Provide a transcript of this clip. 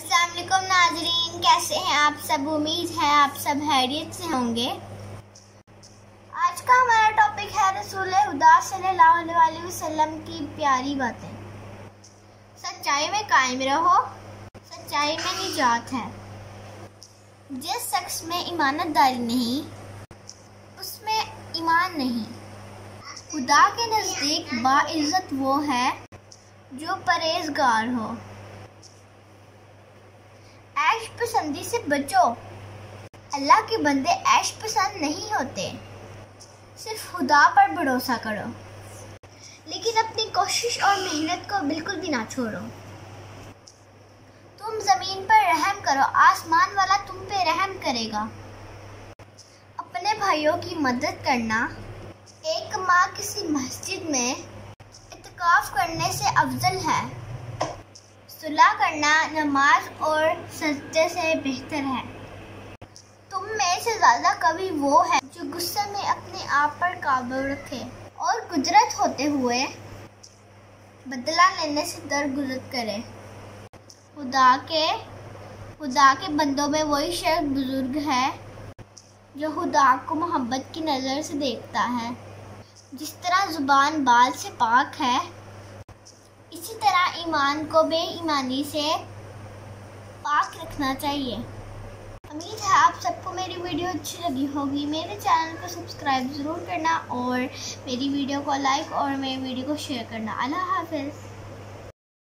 अस्सलाम वालेकुम नाजरीन, कैसे हैं आप सब। उम्मीद है आप सब खैरियत से होंगे। आज का हमारा टॉपिक है रसूल खुदा सल्लल्लाहु अलैहि वसल्लम की प्यारी बातें। सच्चाई में कायम रहो, सच्चाई में निजात है। जिस शख्स में ईमानदारी नहीं उसमें ईमान नहीं। खुदा के नज़दीक बाइज़्ज़त वो है जो परहेजगार हो। ऐश पसंदी से बचो। अल्लाह के बंदे ऐश पसंद नहीं होते। सिर्फ खुदा पर भरोसा करो, लेकिन अपनी कोशिश और मेहनत को बिल्कुल भी ना छोड़ो। तुम ज़मीन पर रहम करो, आसमान वाला तुम पे रहम करेगा। अपने भाइयों की मदद करना एक माँ किसी मस्जिद में इत्काफ करने से अफजल है। सुलह करना नमाज और सजदे से बेहतर है। तुम में से ज़्यादा कवि वो है जो गुस्से में अपने आप पर काबू रखे और कुदरत होते हुए बदला लेने से दरगुजर करे। खुदा के बंदों में वही शख्स बुजुर्ग है जो खुदा को मोहब्बत की नज़र से देखता है। जिस तरह ज़ुबान बाल से पाक है, इसी तरह ईमान को बेईमानी से पाक रखना चाहिए। उम्मीद है आप सबको मेरी वीडियो अच्छी लगी होगी। मेरे चैनल को सब्सक्राइब ज़रूर करना और मेरी वीडियो को लाइक और मेरी वीडियो को शेयर करना। अल्लाह हाफ़िज़।